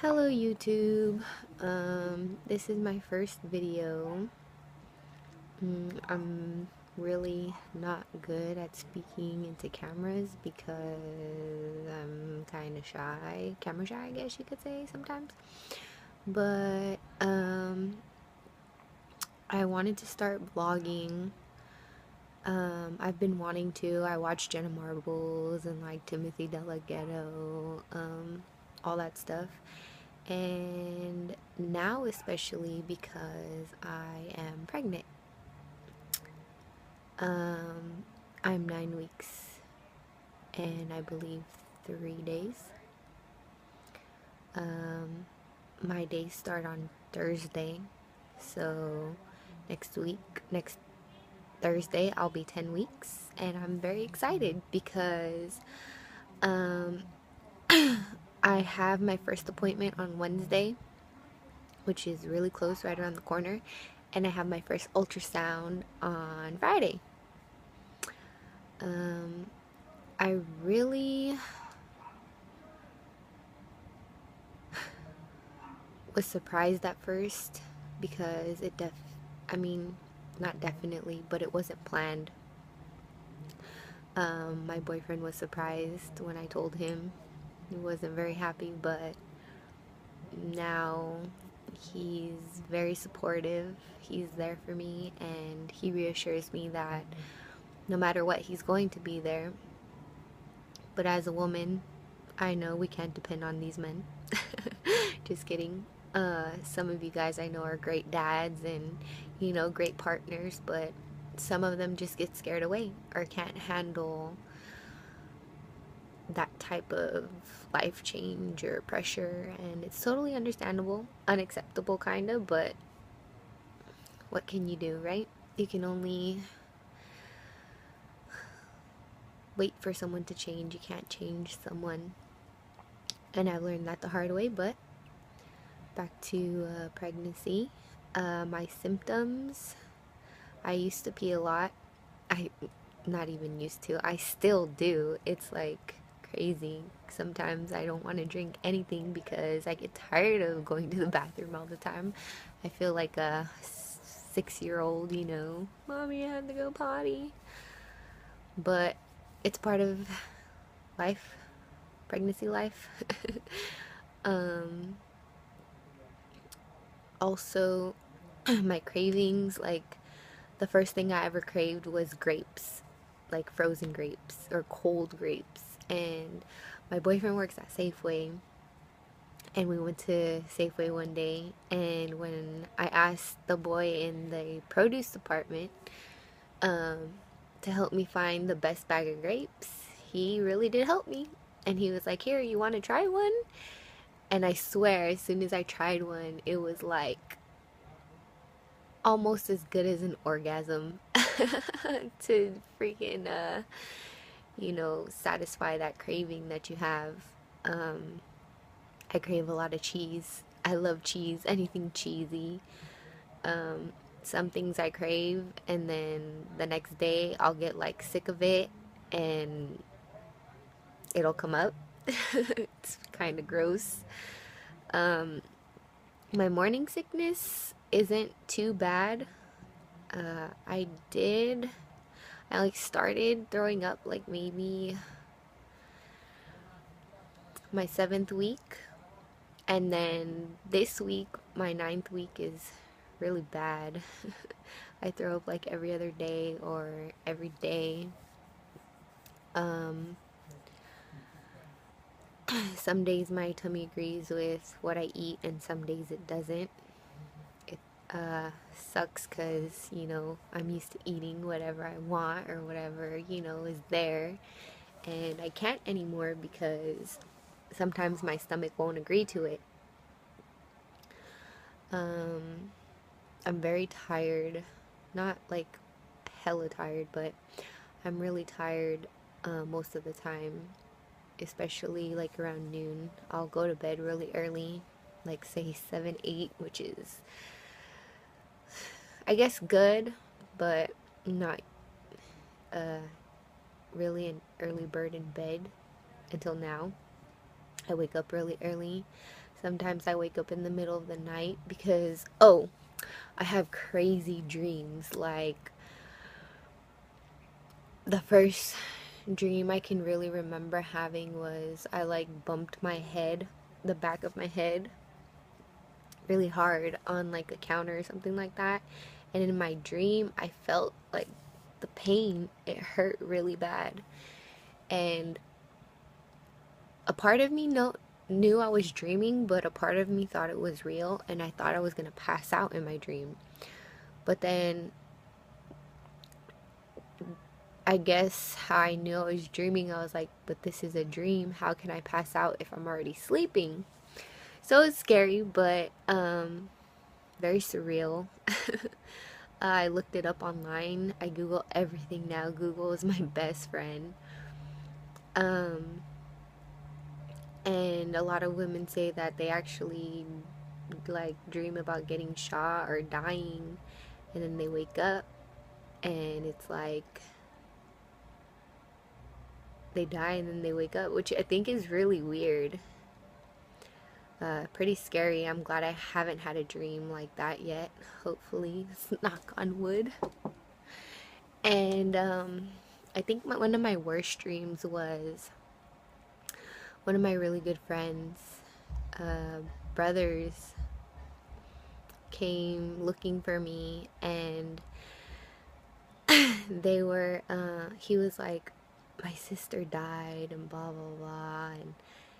Hello YouTube. This is my first video. I'm really not good at speaking into cameras because I'm kind of shy, camera shy, I guess you could say sometimes. But I wanted to start vlogging. I've been wanting to. I watched Jenna Marbles and like Timothy Delgado, all that stuff. And now especially because I am pregnant. I'm 9 weeks and I believe 3 days. My days start on Thursday, so next Thursday, I'll be 10 weeks, and I'm very excited because I have my first appointment on Wednesday, which is really close, right around the corner, and I have my first ultrasound on Friday. I really was surprised at first because not definitely, but it wasn't planned. My boyfriend was surprised when I told him. He wasn't very happy, but now he's very supportive. He's there for me, and he reassures me that no matter what, he's going to be there. But as a woman, I know we can't depend on these men. Just kidding. Some of you guys I know are great dads and, great partners, but some of them just get scared away or can't handle that type of life change or pressure, and it's totally understandable, unacceptable kind of, but what can you do, right? You can only wait for someone to change. You can't change someone, and I've learned that the hard way. But back to pregnancy. My symptoms, I used to pee a lot. I not even used to, I still do. It's like crazy. Sometimes I don't want to drink anything because I get tired of going to the bathroom all the time. I feel like a 6-year-old, mommy, I had to go potty. But it's part of life, pregnancy life. Also, my cravings, like the first thing I ever craved was grapes, like frozen grapes or cold grapes. And my boyfriend works at Safeway, and we went to Safeway one day, and when I asked the boy in the produce department to help me find the best bag of grapes, he really did help me. And he was like, "Here, you want to try one?" And I swear, as soon as I tried one, it was like almost as good as an orgasm to freaking satisfy that craving that you have. I crave a lot of cheese. I love cheese, anything cheesy. Some things I crave, and then the next day I'll get like sick of it and it'll come up. It's kind of gross. My morning sickness isn't too bad. I started throwing up like maybe my 7th week, and then this week, my 9th week, is really bad. I throw up like every other day or every day. Some days my tummy agrees with what I eat, and some days it doesn't. It sucks because, I'm used to eating whatever I want or whatever, is there. And I can't anymore because sometimes my stomach won't agree to it. I'm very tired. Not like hella tired, but I'm really tired most of the time. Especially like around noon. I'll go to bed really early, like say 7, 8, which is, I guess, good, but not really an early bird in bed until now. I wake up really early. Sometimes I wake up in the middle of the night because, oh, I have crazy dreams. Like, the first dream I can really remember having was I like bumped my head, the back of my head, really hard on like a counter or something like that. And in my dream, I felt like the pain, it hurt really bad. And a part of me knew I was dreaming, but a part of me thought it was real, and I thought I was gonna pass out in my dream. But then I guess how I knew I was dreaming, I was like, but this is a dream. How can I pass out if I'm already sleeping? So it's scary, but very surreal. I looked it up online. I Google everything now. Google is my best friend. Um, and a lot of women say that they actually like dream about getting shot or dying, and then they wake up and it's like they die and then they wake up, which I think is really weird. Pretty scary. I'm glad I haven't had a dream like that yet. Hopefully, knock on wood. And I think one of my worst dreams was one of my really good friends, brothers, came looking for me, and he was like, my sister died and blah blah blah, and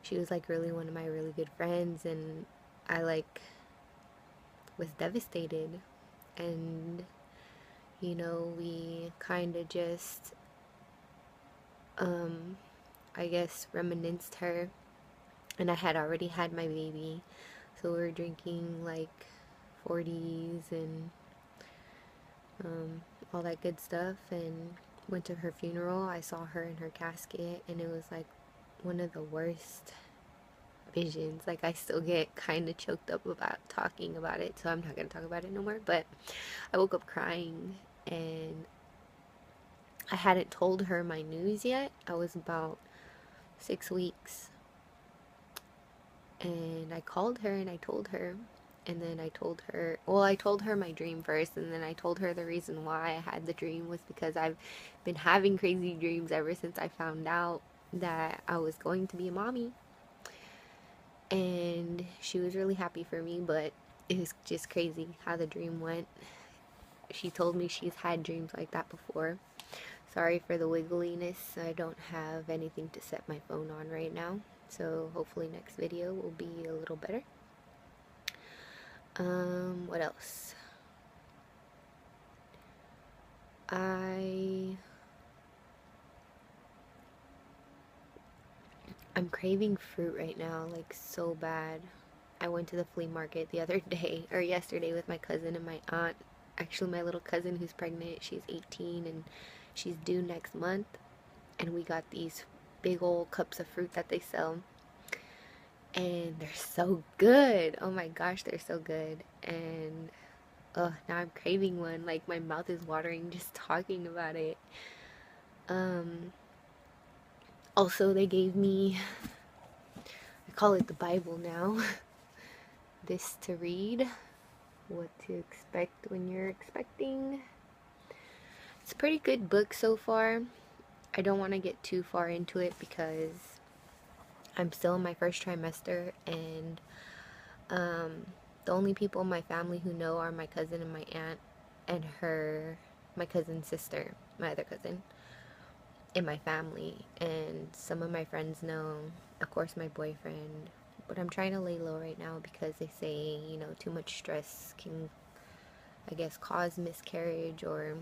she was like really one of my really good friends, and I like was devastated. And we kind of just I guess reminisced her, and I had already had my baby, so we were drinking like 40s and all that good stuff, and went to her funeral. I saw her in her casket, and it was like one of the worst visions. Like, I still get kind of choked up about talking about it, so I'm not gonna talk about it no more. But I woke up crying, and I hadn't told her my news yet. I was about 6 weeks, and I called her and I told her. And then I told her, well, I told her my dream first, and then I told her the reason why I had the dream was because I've been having crazy dreams ever since I found out that I was going to be a mommy. And she was really happy for me, but it was just crazy how the dream went. She told me she's had dreams like that before. Sorry for the wiggliness. I don't have anything to set my phone on right now, so hopefully next video will be a little better. What else? I'm craving fruit right now, like so bad. I went to the flea market the other day, or yesterday, with my cousin and my aunt. Actually, my little cousin who's pregnant, she's 18 and she's due next month. And we got these big old cups of fruit that they sell. And they're so good. Oh my gosh, they're so good. And now I'm craving one. Like, my mouth is watering just talking about it. Also, they gave me, I call it the Bible now, this to read. What to expect when you're expecting. It's a pretty good book so far. I don't want to get too far into it because I'm still in my first trimester, and the only people in my family who know are my cousin and my aunt and my cousin's sister, my other cousin in my family, and some of my friends know, of course my boyfriend. But I'm trying to lay low right now because they say, too much stress can, I guess, cause miscarriage, or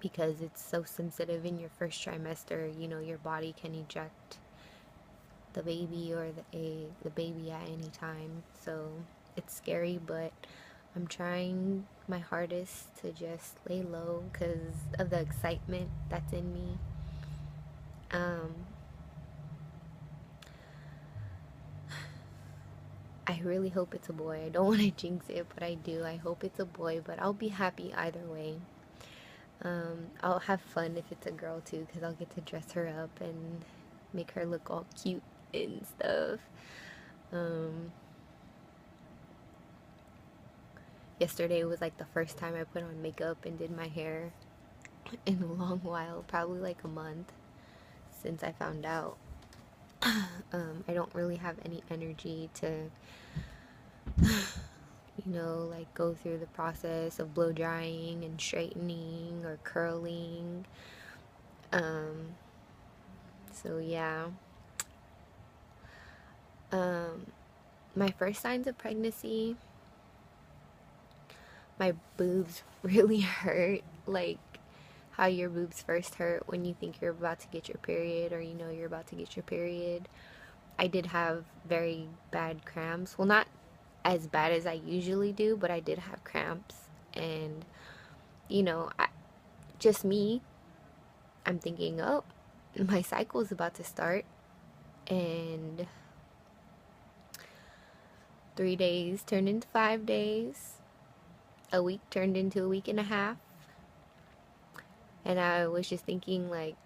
because it's so sensitive in your first trimester, your body can eject the baby or the baby at any time. So it's scary, but I'm trying my hardest to just lay low because of the excitement that's in me. I really hope it's a boy. I don't want to jinx it, but I do. I hope it's a boy, but I'll be happy either way. I'll have fun if it's a girl too, because I'll get to dress her up and make her look all cute and stuff. Um, Yesterday was like the first time I put on makeup and did my hair in a long while, probably like a month since I found out. I don't really have any energy to, like go through the process of blow drying and straightening or curling. Um, so yeah. Um, my first signs of pregnancy, my boobs really hurt. Like how your boobs first hurt when you think you're about to get your period, or you're about to get your period. I did have very bad cramps. Well, not as bad as I usually do, but I did have cramps. And, I, just me, I'm thinking, oh, my cycle is about to start. And 3 days turned into 5 days. A week turned into a week and a half. And I was just thinking, like,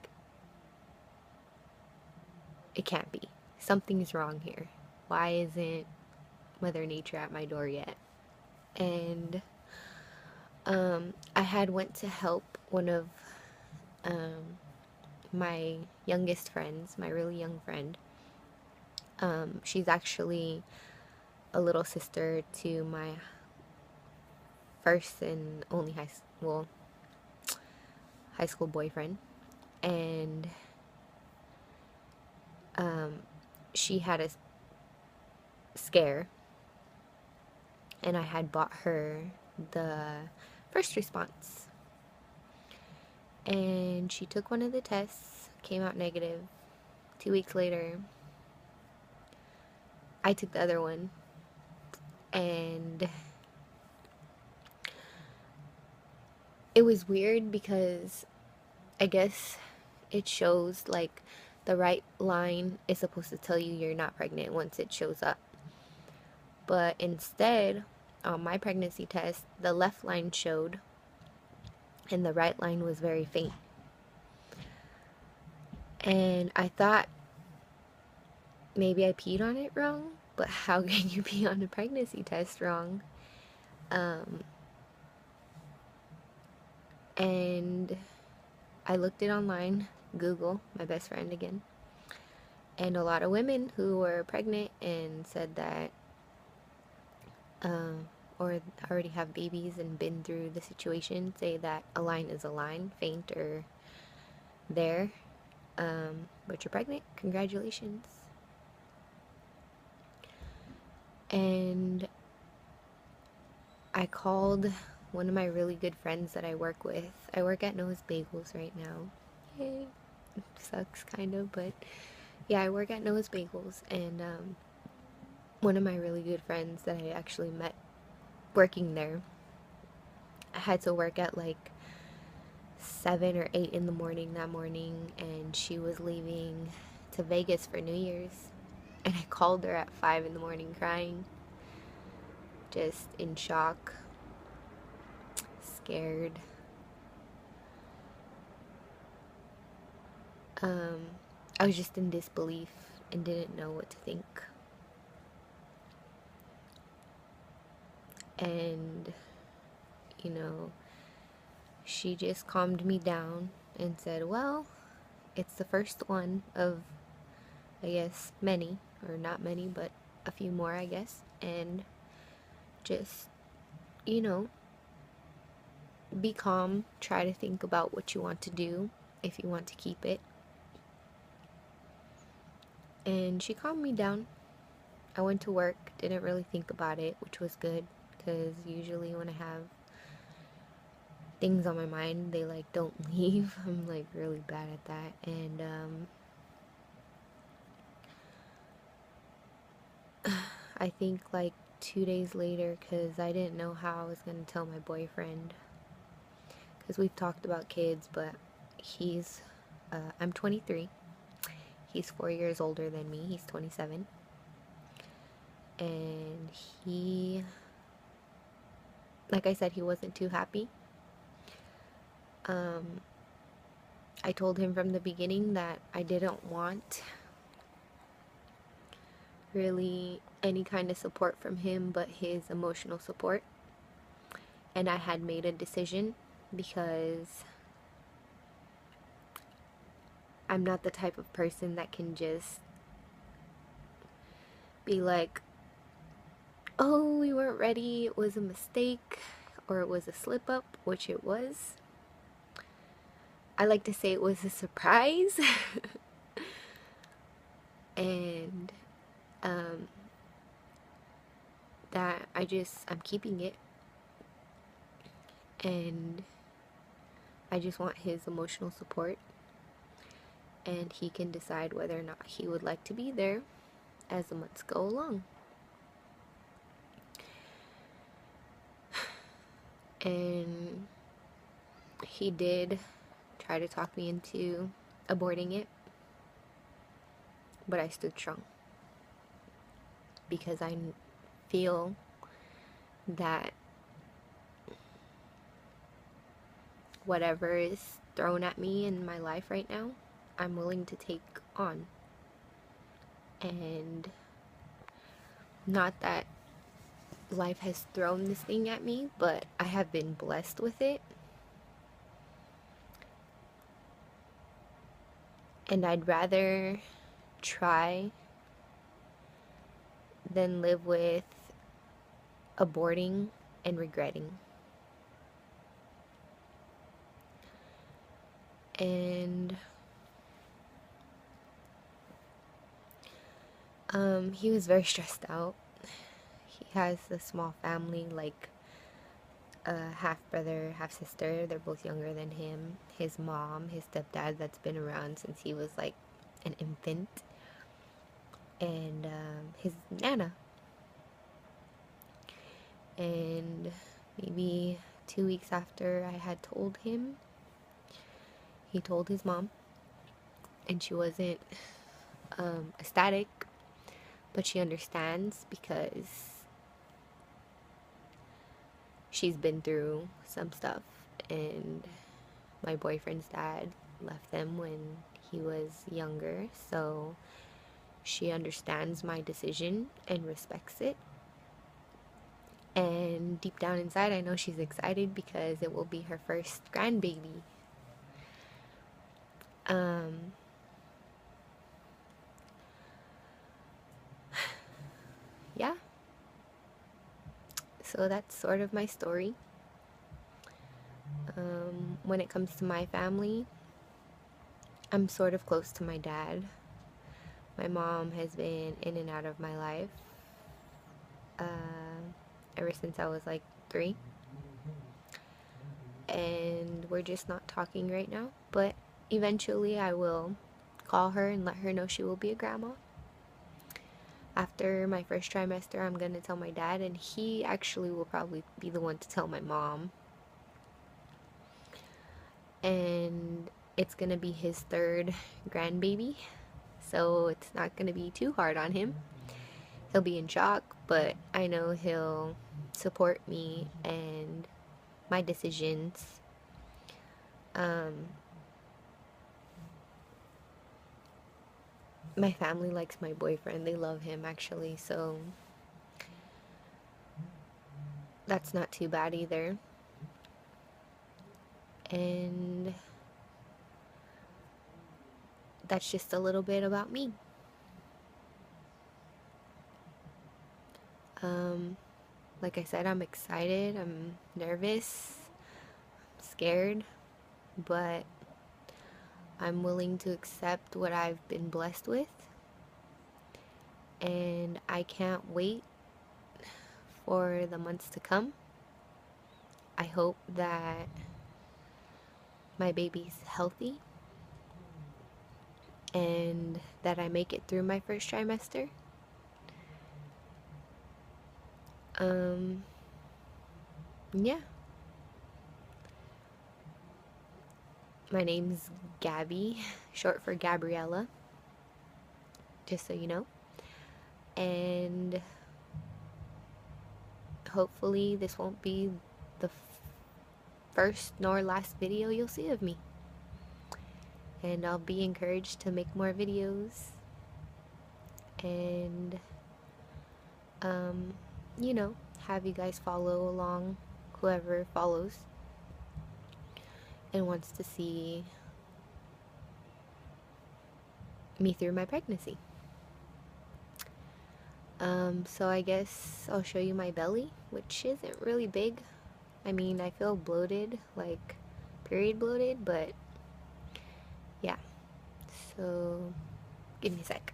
it can't be. Something's wrong here. Why isn't Mother Nature at my door yet? And I had went to help one of my youngest friends, my really young friend. She's actually a little sister to my first and only high school boyfriend, and she had a scare, and I had bought her the first response, and she took one of the tests, came out negative. 2 weeks later, I took the other one, and it was weird because I guess it shows like the right line is supposed to tell you you're not pregnant once it shows up. But instead, on my pregnancy test, the left line showed and the right line was very faint. And I thought maybe I peed on it wrong, but how can you pee on a pregnancy test wrong? And I looked it online, Google, my best friend again, and a lot of women who were pregnant and said that, or already have babies and been through the situation, say that a line is a line, faint or there, but you're pregnant, congratulations. And I called one of my really good friends that I work with. I work at Noah's Bagels right now. Yay. It sucks kind of, but yeah, I work at Noah's Bagels, and one of my really good friends that I actually met working there, I had to work at like 7 or 8 in the morning that morning, and she was leaving to Vegas for New Year's, and I called her at 5 in the morning crying, just in shock, scared. I was just in disbelief and didn't know what to think. And, she just calmed me down and said, well, it's the first one of, I guess, many, or not many, but a few more, I guess. And just, be calm. Try to think about what you want to do if you want to keep it. And she calmed me down. I went to work, didn't really think about it, which was good, because usually when I have things on my mind, they like don't leave. I'm like really bad at that. And I think like 2 days later, because I didn't know how I was going to tell my boyfriend, because we've talked about kids, but I'm 23. He's 4 years older than me. He's 27. And he, like I said, he wasn't too happy. I told him from the beginning that I didn't want really any kind of support from him but his emotional support. And I had made a decision because I'm not the type of person that can just be like, oh, we weren't ready, it was a mistake, or it was a slip up, which it was. I like to say it was a surprise. And that I'm keeping it, and I just want his emotional support, and he can decide whether or not he would like to be there as the months go along. And he did try to talk me into aborting it, but I stood strong because I feel that whatever is thrown at me in my life right now, I'm willing to take on. And not that life has thrown this thing at me, but I have been blessed with it. And I'd rather try than live with aborting and regretting. And he was very stressed out. He has a small family, like a half brother, half sister. They're both younger than him. His mom, his stepdad, that's been around since he was like an infant, and his nana. And maybe 2 weeks after I had told him, he told his mom, and she wasn't ecstatic, but she understands because she's been through some stuff, and my boyfriend's dad left them when he was younger, so she understands my decision and respects it. And deep down inside, I know she's excited because it will be her first grandbaby. Yeah. So that's sort of my story. When it comes to my family, I'm sort of close to my dad. My mom has been in and out of my life ever since I was like 3. And we're just not talking right now. But eventually I will call her and let her know she will be a grandma. After my first trimester, I'm going to tell my dad, and he actually will probably be the one to tell my mom. And it's going to be his 3rd grandbaby, so it's not going to be too hard on him. He'll be in shock, but I know he'll support me and my decisions. My family likes my boyfriend. They love him, actually, so that's not too bad either. And that's just a little bit about me. Like I said, I'm excited, I'm nervous, I'm scared, but I'm willing to accept what I've been blessed with. And I can't wait for the months to come. I hope that my baby's healthy and that I make it through my first trimester. Yeah. My name's Gabby, short for Gabriella, just so you know. And hopefully this won't be the first nor last video you'll see of me. And I'll be encouraged to make more videos. And you know, have you guys follow along, whoever follows and wants to see me through my pregnancy. So I guess I'll show you my belly, which isn't really big. I mean, I feel bloated, like period bloated, but yeah. So give me a sec.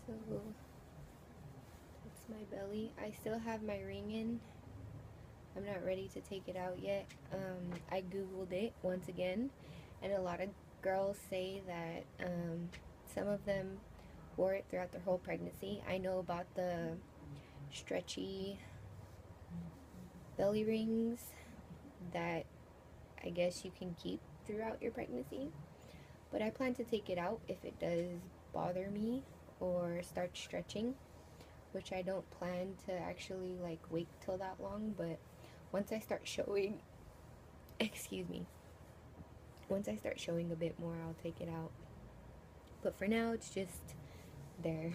So that's my belly. I still have my ring in. I'm not ready to take it out yet. I googled it once again, and a lot of girls say that some of them wore it throughout their whole pregnancy. I know about the stretchy belly rings that I guess you can keep throughout your pregnancy, but I plan to take it out if it does bother me or start stretching, which I don't plan to actually like wait till that long. But once I start showing, excuse me, once I start showing a bit more, I'll take it out. But for now, it's just there.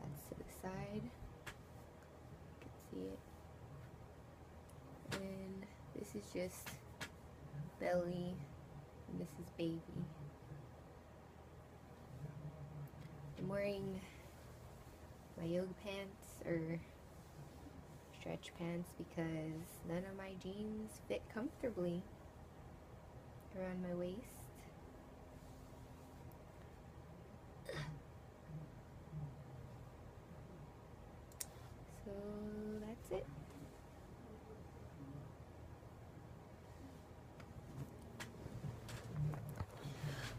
That's to the side. You can see it. And this is just belly, and this is baby. I'm wearing my yoga pants or stretch pants because none of my jeans fit comfortably around my waist. So that's it.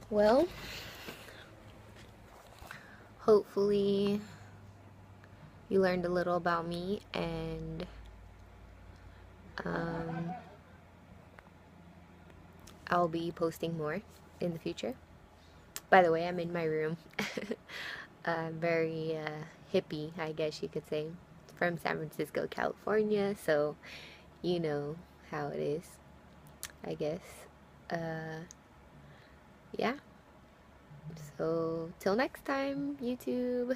Well, hopefully you learned a little about me, and I'll be posting more in the future. By the way, I'm in my room. Very hippie, I guess you could say, from San Francisco, California, so you know how it is, I guess. Yeah. So, till next time, YouTube.